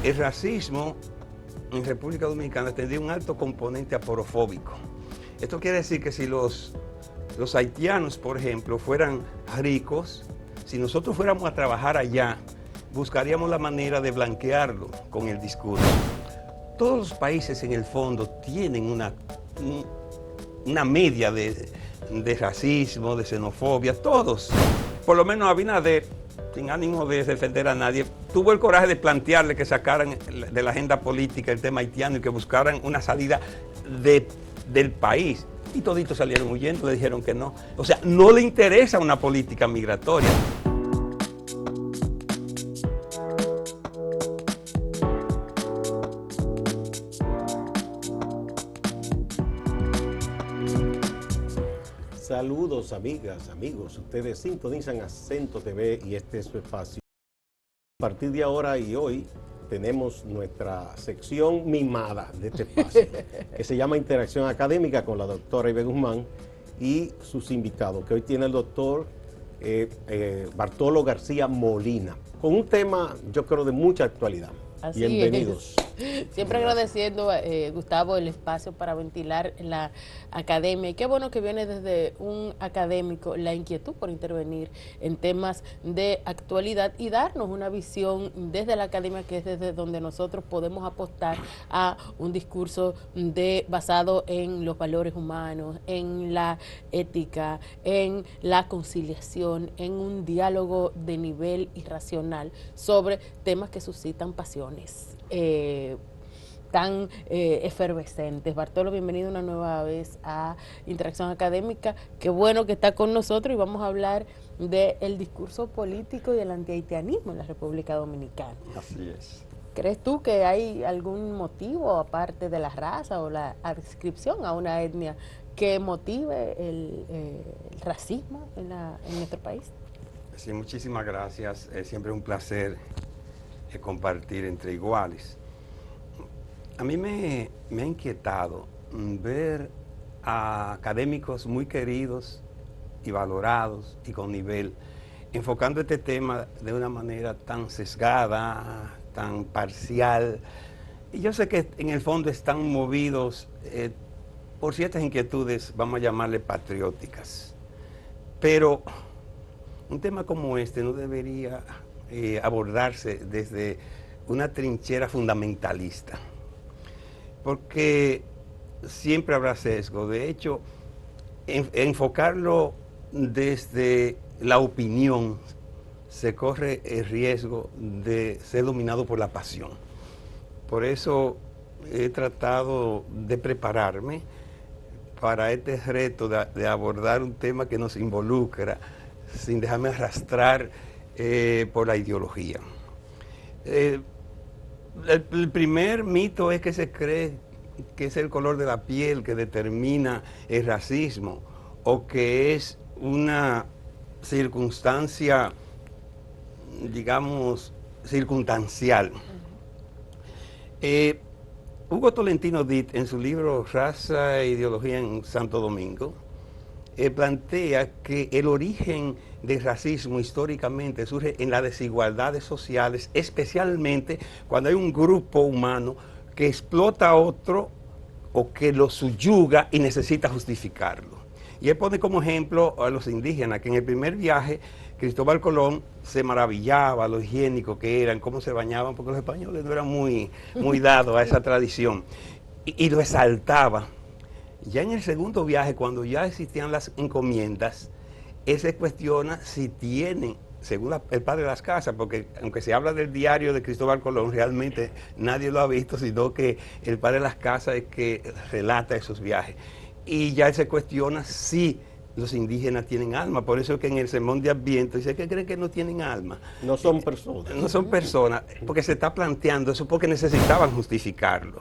El racismo en República Dominicana tendría un alto componente aporofóbico. Esto quiere decir que si los haitianos, por ejemplo, fueran ricos, si nosotros fuéramos a trabajar allá, buscaríamos la manera de blanquearlo con el discurso. Todos los países en el fondo tienen una media de racismo, de xenofobia, todos. Por lo menos Abinader, sin ánimo de defender a nadie, tuvo el coraje de plantearle que sacaran de la agenda política el tema haitiano y que buscaran una salida del país. Y toditos salieron huyendo, le dijeron que no. O sea, no le interesa una política migratoria. Saludos amigas, amigos, ustedes sintonizan Acento TV y este es su espacio. A partir de ahora y hoy tenemos nuestra sección mimada de este espacio, que se llama Interacción Académica con la doctora Ibe Guzmán y sus invitados, que hoy tiene el doctor Bartolo García Molina, con un tema yo creo de mucha actualidad. Así Bienvenidos. Siempre agradeciendo, Gustavo, el espacio para ventilar la academia. Y qué bueno que viene desde un académico la inquietud por intervenir en temas de actualidad y darnos una visión desde la academia, que es desde donde nosotros podemos apostar a un discurso basado en los valores humanos, en la ética, en la conciliación, en un diálogo de nivel irracional sobre temas que suscitan pasiones tan efervescentes. Bartolo, bienvenido una nueva vez a Interacción Académica. Qué bueno que está con nosotros y vamos a hablar del discurso político y el antihaitianismo en la República Dominicana. Así es. ¿Crees tú que hay algún motivo, aparte de la raza o la adscripción a una etnia, que motive el racismo en nuestro país? Sí, muchísimas gracias. Es siempre un placer compartir entre iguales. A mí me ha inquietado ver a académicos muy queridos y valorados y con nivel, enfocando este tema de una manera tan sesgada, tan parcial. Y yo sé que en el fondo están movidos por ciertas inquietudes, vamos a llamarle patrióticas. Pero un tema como este no debería abordarse desde una trinchera fundamentalista, porque siempre habrá sesgo. De hecho, enfocarlo desde la opinión se corre el riesgo de ser dominado por la pasión. Por eso he tratado de prepararme para este reto de abordar un tema que nos involucra sin dejarme arrastrar por la ideología. El primer mito es que se cree que es el color de la piel que determina el racismo o que es una circunstancia, digamos, circunstancial. Hugo Tolentino Dit, en su libro Raza e Ideología en Santo Domingo, plantea que el origen del racismo históricamente surge en las desigualdades sociales, especialmente cuando hay un grupo humano que explota a otro o que lo subyuga y necesita justificarlo. Y él pone como ejemplo a los indígenas, que en el primer viaje Cristóbal Colón se maravillaba lo higiénico que eran, cómo se bañaban, porque los españoles no eran muy dados a esa tradición, y lo exaltaba. Ya en el segundo viaje, cuando ya existían las encomiendas, él se cuestiona si tienen, según el padre de las casas, porque aunque se habla del diario de Cristóbal Colón, realmente nadie lo ha visto, sino que el padre de las casas es que relata esos viajes. Y ya él se cuestiona si los indígenas tienen alma. Por eso es que en el sermón de Adviento dice que creen que no tienen alma. No son personas. No son personas, porque se está planteando eso, porque necesitaban justificarlo.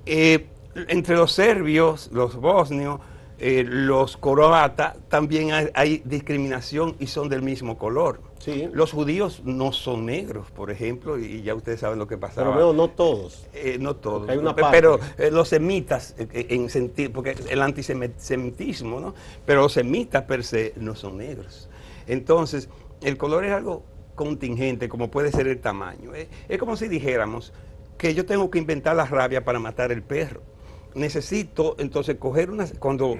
Entre los serbios, los bosnios, los croatas, también hay discriminación y son del mismo color. Sí. Los judíos no son negros, por ejemplo, y ya ustedes saben lo que pasaba. Pero no todos. No todos. Porque hay una pero los semitas, en sentido, porque el antisemitismo, ¿no? Pero los semitas per se no son negros. Entonces, el color es algo contingente como puede ser el tamaño. Es como si dijéramos que yo tengo que inventar la rabia para matar el perro. Necesito entonces coger cuando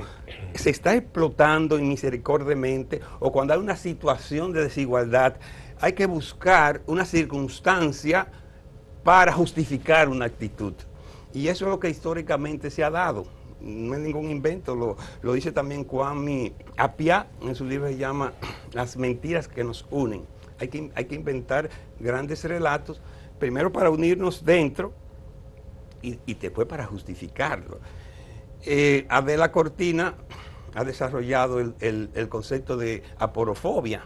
se está explotando inmisericordiamente o cuando hay una situación de desigualdad, hay que buscar una circunstancia para justificar una actitud. Y eso es lo que históricamente se ha dado. No es ningún invento, lo dice también Kwame Appiah, en su libro se llama Las mentiras que nos unen. Hay que inventar grandes relatos, primero para unirnos dentro y después para justificarlo. Adela Cortina ha desarrollado el concepto de aporofobia.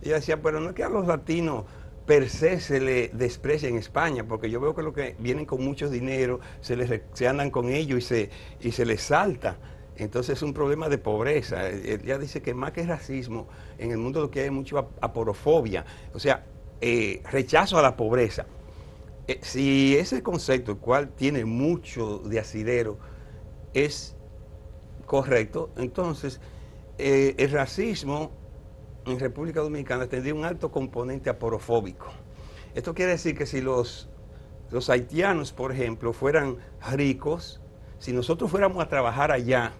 Ella decía, pero no es que a los latinos per se se le desprecia en España, porque yo veo que los que vienen con mucho dinero se andan con ellos y se les salta. Entonces es un problema de pobreza. Ella dice que más que racismo, en el mundo lo que hay es mucho aporofobia, o sea, rechazo a la pobreza. Si ese concepto, el cual tiene mucho de asidero, es correcto, entonces el racismo en República Dominicana tendría un alto componente aporofóbico. Esto quiere decir que si los haitianos, por ejemplo, fueran ricos, si nosotros fuéramos a trabajar allá,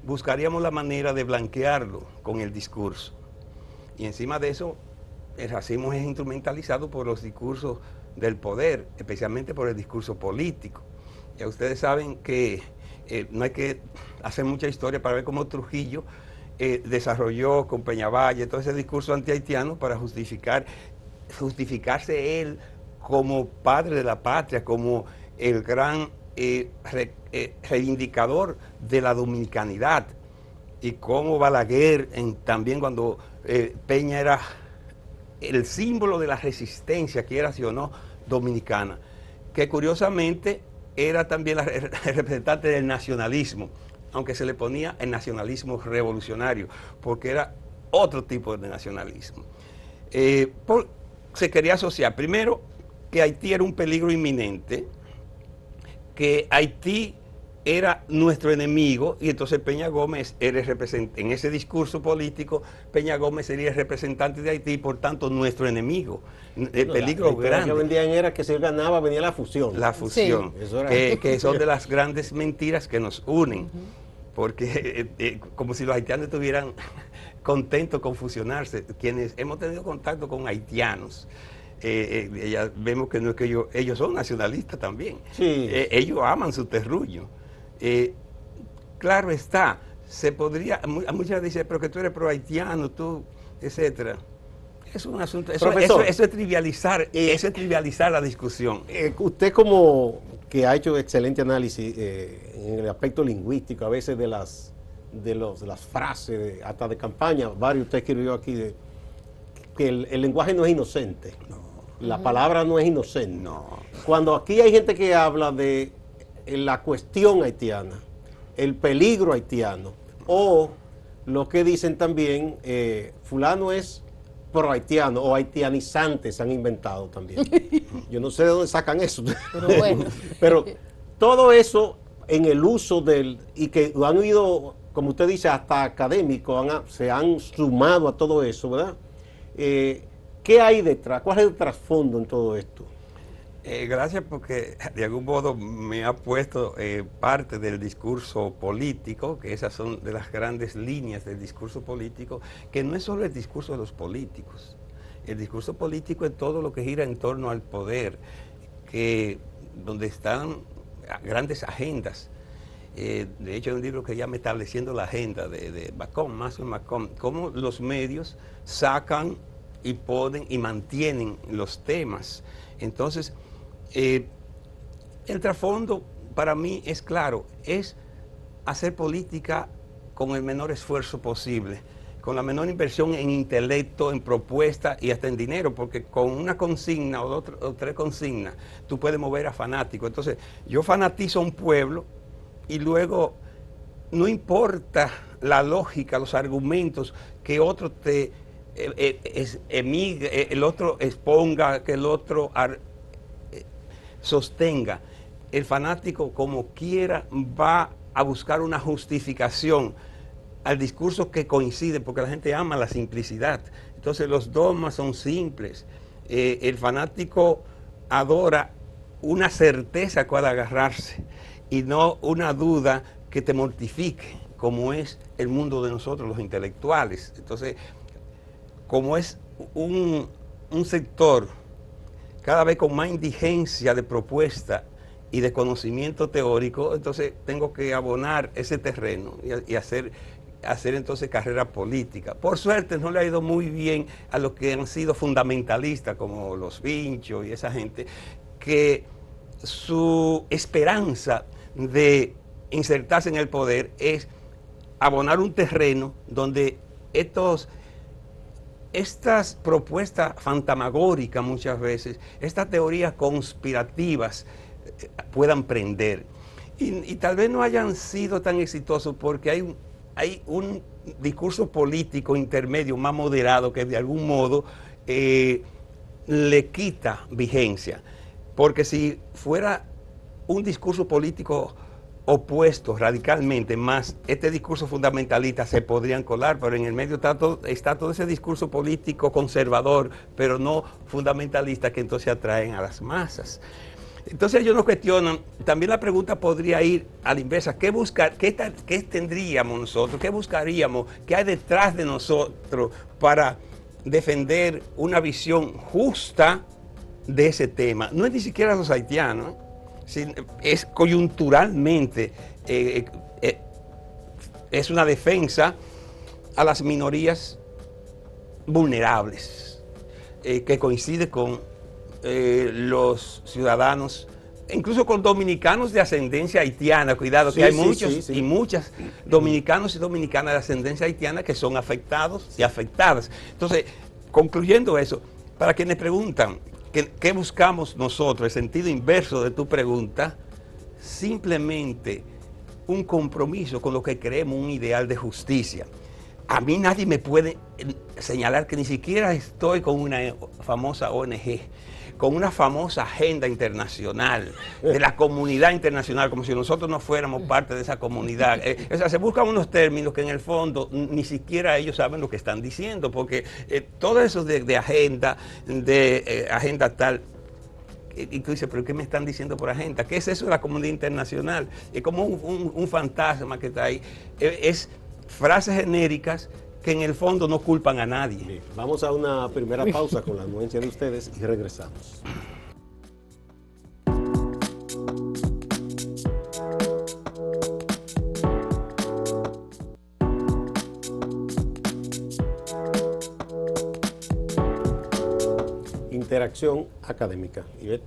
buscaríamos la manera de blanquearlo con el discurso. Y encima de eso, el racismo es instrumentalizado por los discursos del poder, especialmente por el discurso político. Ya ustedes saben que no hay que hacer mucha historia para ver cómo Trujillo desarrolló con Peñavalle todo ese discurso antihaitiano para justificarse él como padre de la patria, como el gran reivindicador de la dominicanidad, y como Balaguer también cuando Peña era el símbolo de la resistencia, quiera sí o no, dominicana, que curiosamente era también el representante del nacionalismo, aunque se le ponía el nacionalismo revolucionario, porque era otro tipo de nacionalismo. Se quería asociar, primero, que Haití era un peligro inminente, que Haití era nuestro enemigo, y entonces Peña Gómez era el representante, en ese discurso político, Peña Gómez sería el representante de Haití, y por tanto nuestro enemigo, el peligro grande. Lo que vendían era que si él ganaba venía la fusión. La fusión, sí. que son de las grandes mentiras que nos unen, porque como si los haitianos estuvieran contentos con fusionarse. Quienes hemos tenido contacto con haitianos, vemos que no es que ellos son nacionalistas también. Sí. Ellos aman su terruño. Claro está, se podría, muchas dicen, pero que tú eres pro haitiano, tú, etcétera. Es un asunto, eso es trivializar, eso es trivializar la discusión. Usted como que ha hecho excelente análisis en el aspecto lingüístico, a veces de las frases, hasta de campaña, varios usted escribió aquí, que el lenguaje no es inocente, No. La palabra no es inocente. No. Cuando aquí hay gente que habla de la cuestión haitiana, el peligro haitiano, o lo que dicen también, fulano es pro haitiano o haitianizantes han inventado también. Yo no sé de dónde sacan eso. Pero bueno. Pero todo eso en el uso y que han ido, como usted dice, hasta académicos, se han sumado a todo eso, ¿verdad? ¿Qué hay detrás? ¿Cuál es el trasfondo en todo esto? Gracias, porque de algún modo me ha puesto parte del discurso político, que esas son de las grandes líneas del discurso político, que no es solo el discurso de los políticos. El discurso político es todo lo que gira en torno al poder, donde están grandes agendas. De hecho, hay un libro que se llama Estableciendo la Agenda, de Matthew Macomb, cómo los medios sacan y ponen y mantienen los temas. Entonces, el trasfondo para mí es claro, es hacer política con el menor esfuerzo posible, con la menor inversión en intelecto, en propuesta y hasta en dinero, porque con una consigna o tres consignas tú puedes mover a fanáticos. Entonces, yo fanatizo a un pueblo y luego no importa la lógica, los argumentos que otro el otro exponga, que el otro sostenga. El fanático, como quiera, va a buscar una justificación al discurso que coincide, porque la gente ama la simplicidad. Entonces los dogmas son simples. El fanático adora una certeza a cual agarrarse y no una duda que te mortifique, como es el mundo de nosotros, los intelectuales. Entonces, como es un sector cada vez con más indigencia de propuesta y de conocimiento teórico, entonces tengo que abonar ese terreno y hacer entonces carrera política. Por suerte no le ha ido muy bien a los que han sido fundamentalistas, como los Vinchos y esa gente, que su esperanza de insertarse en el poder es abonar un terreno donde estas propuestas fantasmagóricas muchas veces, estas teorías conspirativas puedan prender. Y tal vez no hayan sido tan exitosos porque hay un discurso político intermedio más moderado que de algún modo le quita vigencia. Porque si fuera un discurso político opuesto radicalmente, más este discurso fundamentalista, se podrían colar, pero en el medio está todo ese discurso político conservador, pero no fundamentalista, que entonces atraen a las masas. Entonces ellos nos cuestionan, también la pregunta podría ir a la inversa: ¿qué tendríamos nosotros, qué buscaríamos, qué hay detrás de nosotros para defender una visión justa de ese tema? No es ni siquiera los haitianos, es coyunturalmente, es una defensa a las minorías vulnerables, que coincide con los ciudadanos, incluso con dominicanos de ascendencia haitiana. Cuidado, que hay muchos y muchas dominicanos y dominicanas de ascendencia haitiana que son afectados y afectadas. Entonces, concluyendo eso, para quienes preguntan ¿qué buscamos nosotros? El sentido inverso de tu pregunta: simplemente un compromiso con lo que creemos, un ideal de justicia. A mí nadie me puede señalar que ni siquiera estoy con una famosa ONG, con una famosa agenda internacional, de la comunidad internacional, como si nosotros no fuéramos parte de esa comunidad. O sea, se buscan unos términos que en el fondo ni siquiera ellos saben lo que están diciendo, porque todo eso de agenda tal, y tú dices, ¿pero qué me están diciendo por agenda? ¿Qué es eso de la comunidad internacional? Es como un fantasma que está ahí. Es frases genéricas que en el fondo no culpan a nadie. Bien, vamos a una primera pausa con la anuencia de ustedes y regresamos. Interacción académica. Ivette.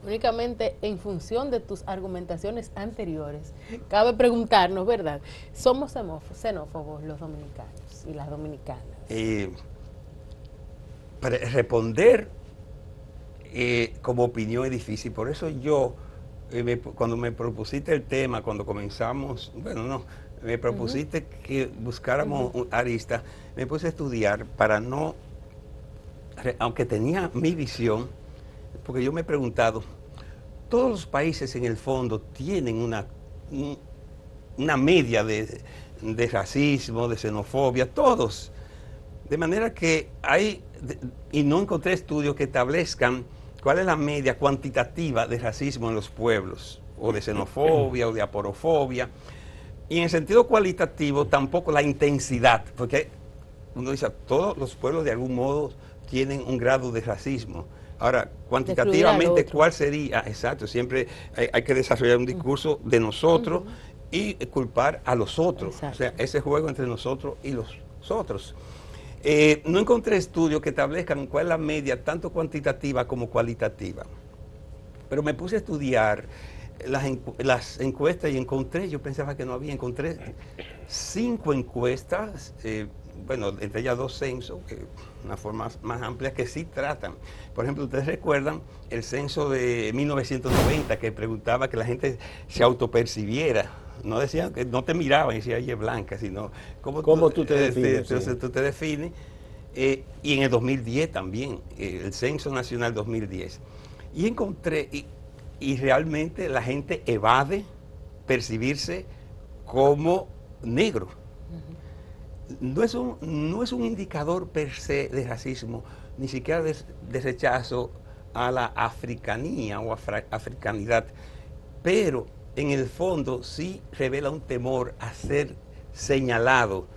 Únicamente en función de tus argumentaciones anteriores, cabe preguntarnos, ¿verdad? ¿Somos xenófobos los dominicanos y las dominicanas? Responder como opinión es difícil. Por eso yo, cuando me propusiste el tema, cuando comenzamos, me propusiste que buscáramos aristas, me puse a estudiar para no, aunque tenía mi visión, porque yo me he preguntado, todos los países en el fondo tienen una media de racismo, de xenofobia, todos. De manera que y no encontré estudios que establezcan cuál es la media cuantitativa de racismo en los pueblos, o de xenofobia, o de aporofobia. Y en el sentido cualitativo tampoco la intensidad, porque uno dice, todos los pueblos de algún modo tienen un grado de racismo. Ahora, cuantitativamente, ¿cuál sería? Exacto, siempre hay que desarrollar un discurso de nosotros y culpar a los otros. Exacto. O sea, ese juego entre nosotros y los otros. No encontré estudios que establezcan cuál es la media, tanto cuantitativa como cualitativa. Pero me puse a estudiar las encuestas y encontré, yo pensaba que no había, encontré 5 encuestas, entre ellas 2 censos, una forma más amplia, que sí tratan. Por ejemplo, ustedes recuerdan el censo de 1990, que preguntaba que la gente se autopercibiera. No decían que no te miraban y decían, oye, blanca, sino ¿Cómo tú te defines? Tú te defines. Y en el 2010 también, el Censo Nacional 2010. Y encontré, y realmente la gente evade percibirse como negro. No es un indicador per se de racismo, ni siquiera de rechazo a la africanía o africanidad, pero en el fondo sí revela un temor a ser señalado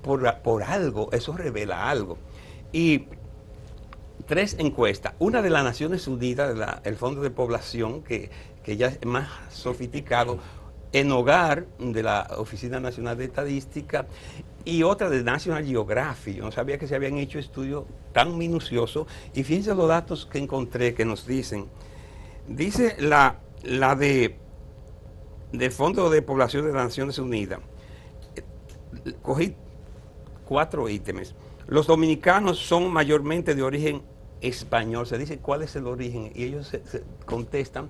por algo, eso revela algo. Y 3 encuestas, una de las Naciones Unidas, el Fondo de Población, que ya es más sofisticado, en Hogar, de la Oficina Nacional de Estadística, y otra de National Geographic. Yo no sabía que se habían hecho estudios tan minuciosos, y fíjense los datos que encontré que nos dicen. Dice la del Fondo de Población de las Naciones Unidas, cogí 4 ítems. Los dominicanos son mayormente de origen español. Se dice cuál es el origen y ellos se contestan.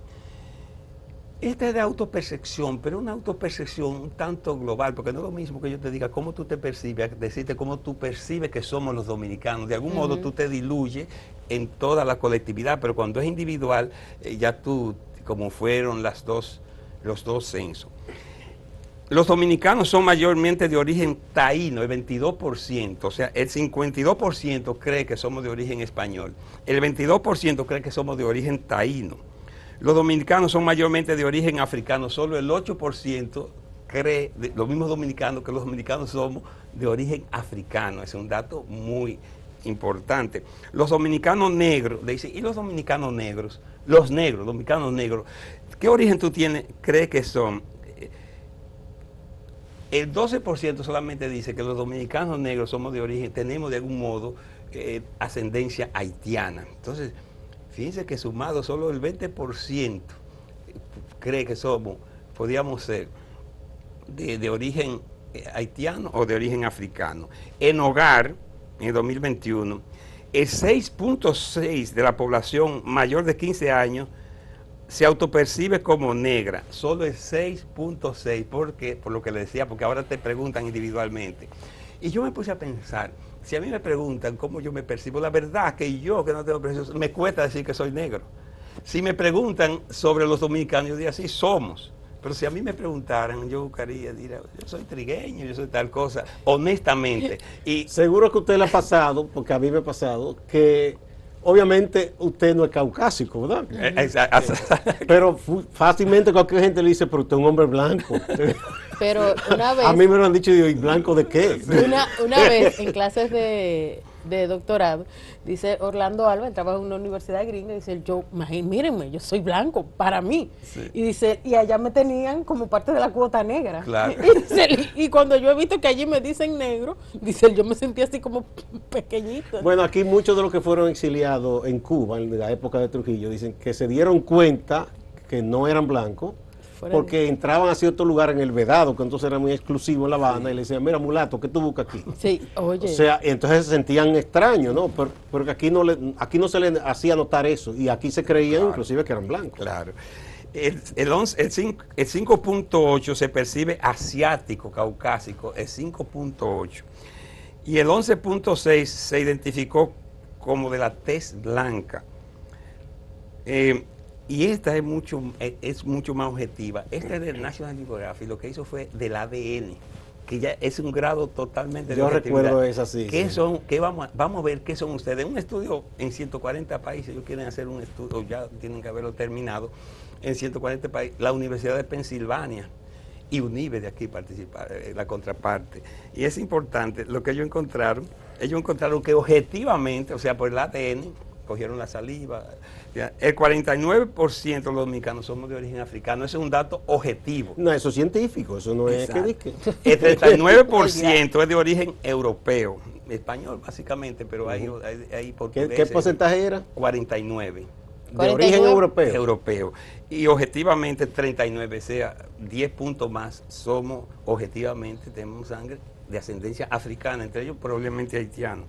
Esta es de autopercepción, pero una autopercepción un tanto global, porque no es lo mismo que yo te diga cómo tú te percibes, decirte cómo tú percibes que somos los dominicanos. De algún modo tú te diluyes en toda la colectividad, pero cuando es individual, ya tú, como fueron los dos censos. Los dominicanos son mayormente de origen taíno, el 22%, o sea, el 52% cree que somos de origen español, el 22% cree que somos de origen taíno. Los dominicanos son mayormente de origen africano, solo el 8% cree, los mismos dominicanos, que los dominicanos somos de origen africano. Es un dato muy importante. Los dominicanos negros, dicen, ¿y los dominicanos negros? Los negros, dominicanos negros, ¿qué origen tú tienes, crees que son? El 12% solamente dice que los dominicanos negros somos de origen, tenemos de algún modo ascendencia haitiana. Entonces, fíjense que sumado solo el 20% cree que podríamos ser de origen haitiano o de origen africano. En Hogar, en 2021, el 6.6% de la población mayor de 15 años se autopercibe como negra, solo el 6.6%, porque por lo que le decía, porque ahora te preguntan individualmente. Y yo me puse a pensar, si a mí me preguntan cómo yo me percibo, la verdad que yo, que no tengo percepción, me cuesta decir que soy negro. Si me preguntan sobre los dominicanos, yo diría, sí, somos. Pero si a mí me preguntaran, yo buscaría, diría, yo soy trigueño, yo soy tal cosa, honestamente. Y seguro que a usted le ha pasado, porque a mí me ha pasado, que obviamente usted no es caucásico, ¿verdad? Pero fácilmente cualquier gente le dice, pero usted es un hombre blanco. Pero una vez... A mí me lo han dicho, ¿y blanco de qué? Una vez en clases de doctorado, dice Orlando Alba, él trabaja en una universidad gringa, dice, mírenme, yo soy blanco, para mí. Sí. Y dice, y allá me tenían como parte de la cuota negra. Claro. Y cuando yo he visto que allí me dicen negro, dice, yo me sentí así como pequeñito. Bueno, aquí muchos de los que fueron exiliados en Cuba, en la época de Trujillo, dicen que se dieron cuenta que no eran blancos, porque entraban a cierto lugar en el Vedado, que entonces era muy exclusivo en La Habana, sí. Y le decían, mira, mulato, ¿qué tú buscas aquí? Sí, oye. O sea, entonces se sentían extraños, ¿no? Porque aquí no se les hacía notar eso, y aquí se creían, claro, inclusive que eran blancos. Claro. El 5.8 se percibe asiático, caucásico, el 5.8. Y el 11.6 se identificó como de la tez blanca. Y esta es mucho más objetiva. Esta es del National Geographic, lo que hizo fue del ADN, que ya es un grado totalmente de objetividad. Yo recuerdo esa, sí. Vamos a ver qué son ustedes. Un estudio en 140 países, ellos quieren hacer un estudio, ya tienen que haberlo terminado, en 140 países. La Universidad de Pensilvania y UNIBE de aquí participaron, la contraparte. Y es importante lo que ellos encontraron que objetivamente, o sea, por el ADN, cogieron la saliva. El 49% de los dominicanos somos de origen africano. Ese es un dato objetivo. No, eso es científico, eso no es que... El 39% es de origen europeo, español básicamente, pero hay portugueses. ¿Qué porcentaje era? 49. ¿De origen europeo? Europeo. Y objetivamente 39, o sea, 10 puntos más somos, objetivamente, tenemos sangre de ascendencia africana, entre ellos probablemente haitianos.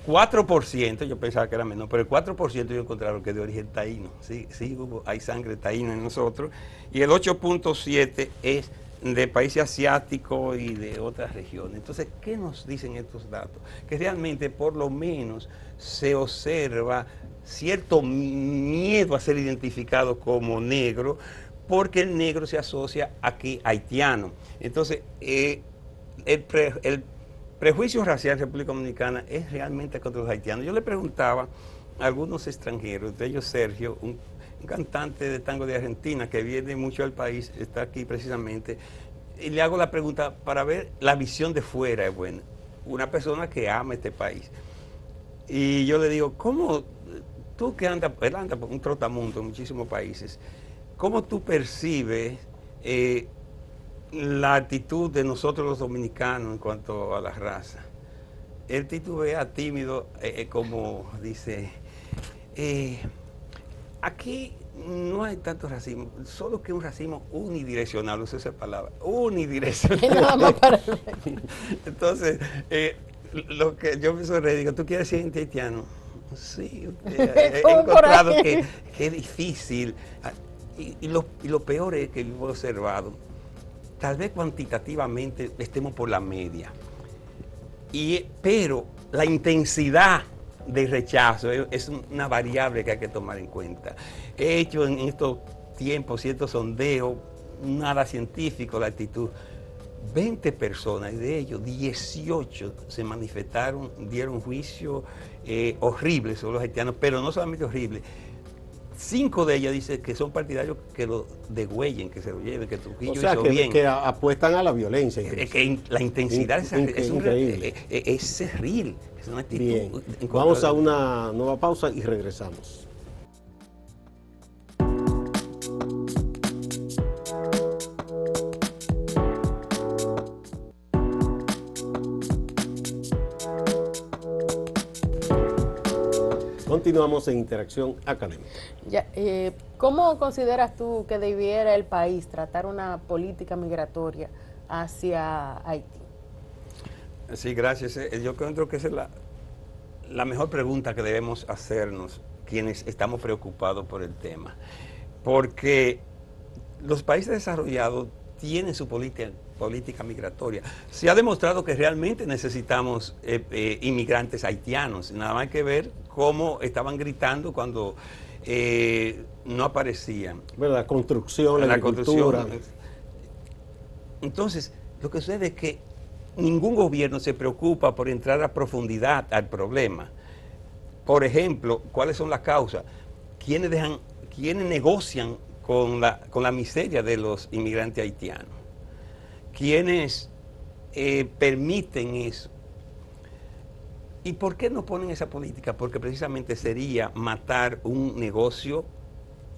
4%, yo pensaba que era menor, pero el 4% ellos encontraron que es de origen taíno. Sí, hay sangre taína en nosotros. Y el 8.7% es de países asiáticos y de otras regiones. Entonces, ¿qué nos dicen estos datos? Que realmente, por lo menos, se observa cierto miedo a ser identificado como negro, porque el negro se asocia aquí a haitiano. Entonces, el prejuicio racial en República Dominicana es realmente contra los haitianos. Yo le preguntaba a algunos extranjeros, de ellos Sergio, un cantante de tango de Argentina que viene mucho al país, está aquí precisamente, y le hago la pregunta para ver la visión de fuera es buena. Una persona que ama este país. Y yo le digo, ¿cómo tú que andas, él anda por un trotamundo en muchísimos países, cómo tú percibes la actitud de nosotros los dominicanos en cuanto a la raza? Él titubea tímido, como dice, aquí no hay tanto racismo, solo que un racismo unidireccional, uso esa palabra, unidireccional. Entonces, lo que yo me sonreí, digo, ¿tú quieres ser haitiano? Sí, he encontrado que es difícil. Y lo peor es que yo he observado, tal vez cuantitativamente estemos por la media, pero la intensidad de rechazo es una variable que hay que tomar en cuenta. He hecho en estos tiempos ciertos sondeos, nada científico la actitud. 20 personas, y de ellos 18 se manifestaron, dieron juicio horrible sobre los haitianos, pero no solamente horrible. 5 de ellas dicen que son partidarios que lo degüellen, que se lo lleven, que Trujillo hizo bien. Que apuestan a la violencia. Que la intensidad es increíble. Es cerril. Es una actitud. Bien. Vamos a una nueva pausa y regresamos. Continuamos en Interacción Académica. Ya, ¿cómo consideras tú que debiera el país tratar una política migratoria hacia Haití? Sí, gracias. Yo creo que esa es la mejor pregunta que debemos hacernos quienes estamos preocupados por el tema. Porque los países desarrollados tienen su política migratoria. Se ha demostrado que realmente necesitamos inmigrantes haitianos. Nada más hay que ver cómo estaban gritando cuando no aparecían. Bueno, la construcción, la agricultura. Entonces, lo que sucede es que ningún gobierno se preocupa por entrar a profundidad al problema. Por ejemplo, ¿cuáles son las causas? ¿Quiénes negocian con la miseria de los inmigrantes haitianos? ¿Quiénes permiten eso? ¿Y por qué no ponen esa política? Porque precisamente sería matar un negocio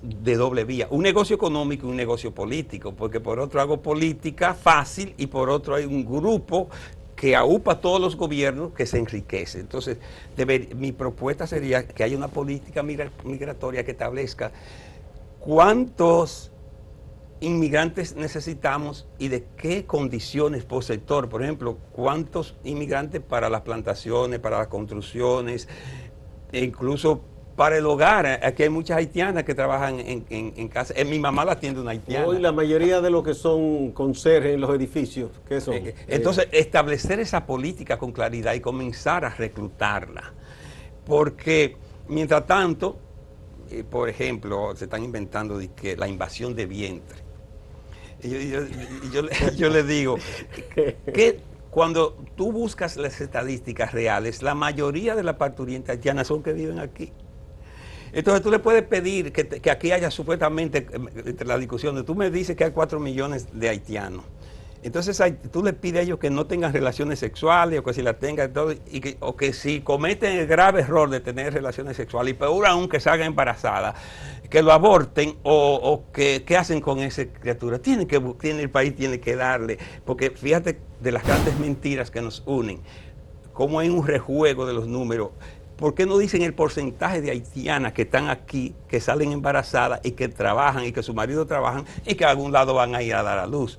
de doble vía, un negocio económico y un negocio político, porque por otro hago política fácil y por otro hay un grupo que aupa a todos los gobiernos que se enriquece. Entonces, mi propuesta sería que haya una política migratoria que establezca cuántos inmigrantes necesitamos y de qué condiciones por sector. Por ejemplo, cuántos inmigrantes para las plantaciones, para las construcciones, e incluso para el hogar. Aquí hay muchas haitianas que trabajan en casa. Mi mamá la atiende una haitiana. Hoy la mayoría de los que son conserjes en los edificios, ¿qué son? Entonces, establecer esa política con claridad y comenzar a reclutarla. Porque, mientras tanto, por ejemplo, se están inventando que la invasión de vientre. Yo le digo que cuando tú buscas las estadísticas reales, la mayoría de las parturientas haitianas son que viven aquí. Entonces tú le puedes pedir que aquí haya supuestamente, entre las discusiones, tú me dices que hay 4 millones de haitianos. Entonces tú le pides a ellos que no tengan relaciones sexuales o que si las tengan todo, o que si cometen el grave error de tener relaciones sexuales y peor aún que salgan embarazadas, que lo aborten o que ¿qué hacen con esa criatura? El país tiene que darle, porque fíjate de las grandes mentiras que nos unen, como hay un rejuego de los números. ¿Por qué no dicen el porcentaje de haitianas que están aquí, que salen embarazadas y que trabajan y que su marido trabajan y que a algún lado van a ir a dar a luz?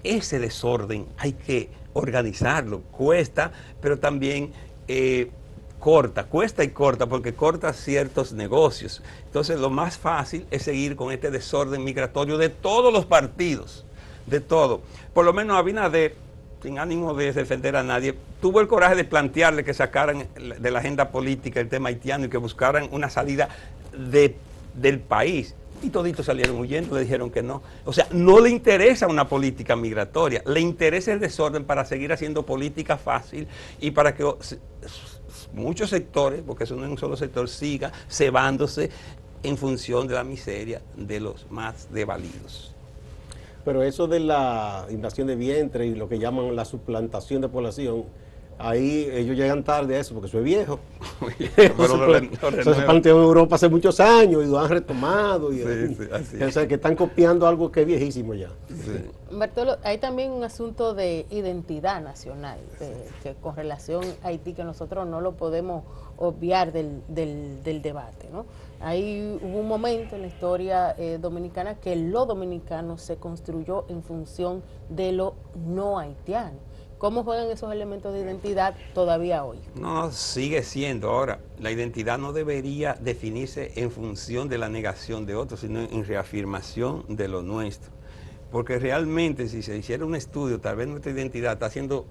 Ese desorden hay que organizarlo. Cuesta, pero también cuesta y corta, porque corta ciertos negocios. Entonces lo más fácil es seguir con este desorden migratorio de todos los partidos, de todo. Por lo menos Abinader, sin ánimo de defender a nadie, tuvo el coraje de plantearle que sacaran de la agenda política el tema haitiano y que buscaran una salida del país. y toditos salieron huyendo, le dijeron que no. O sea, no le interesa una política migratoria, le interesa el desorden para seguir haciendo política fácil y para que muchos sectores, porque eso no es un solo sector, siga cebándose en función de la miseria de los más desvalidos. Pero eso de la invasión de vientre y lo que llaman la suplantación de población, ahí ellos llegan tarde a eso, porque soy viejo. Eso se planteó en Europa hace muchos años y lo han retomado. Y, así. O sea, que están copiando algo que es viejísimo ya. Sí. Bartolo, hay también un asunto de identidad nacional, que con relación a Haití, que nosotros no lo podemos obviar del debate, ¿no? Ahí hubo un momento en la historia dominicana que lo dominicano se construyó en función de lo no haitiano. ¿Cómo juegan esos elementos de identidad todavía hoy? No, sigue siendo. Ahora, la identidad no debería definirse en función de la negación de otros, sino en reafirmación de lo nuestro. Porque realmente, si se hiciera un estudio, tal vez nuestra identidad está haciendo,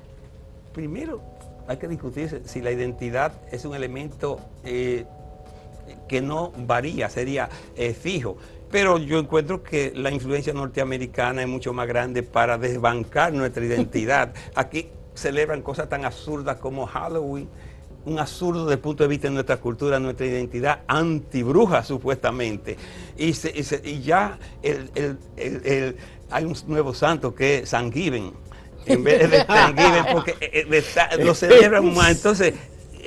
primero hay que discutir si la identidad es un elemento que no varía, sería fijo. Pero yo encuentro que la influencia norteamericana es mucho más grande para desbancar nuestra identidad. Aquí celebran cosas tan absurdas como Halloween, un absurdo desde el punto de vista de nuestra cultura, nuestra identidad antibruja supuestamente. Y ya hay un nuevo santo que es Thanksgiving, en vez de Thanksgiving, porque lo celebran más. Entonces,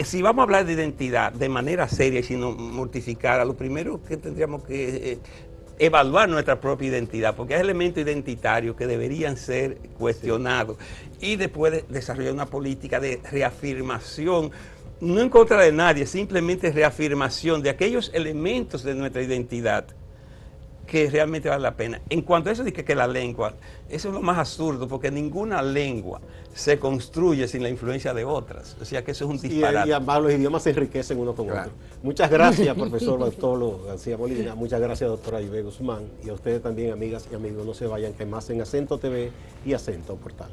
si vamos a hablar de identidad de manera seria y sin mortificar, lo primero que tendríamos que evaluar nuestra propia identidad, porque hay elementos identitarios que deberían ser cuestionados y después desarrollar una política de reafirmación, no en contra de nadie, simplemente reafirmación de aquellos elementos de nuestra identidad que realmente vale la pena. En cuanto a eso de que la lengua, eso es lo más absurdo, porque ninguna lengua se construye sin la influencia de otras. O sea que eso es un disparate. Y además los idiomas se enriquecen uno con otro. Muchas gracias, profesor Bartolo García Molina. Muchas gracias, doctora Ibe Guzmán. Y a ustedes también, amigas y amigos, no se vayan, que más en Acento TV y Acento Portal.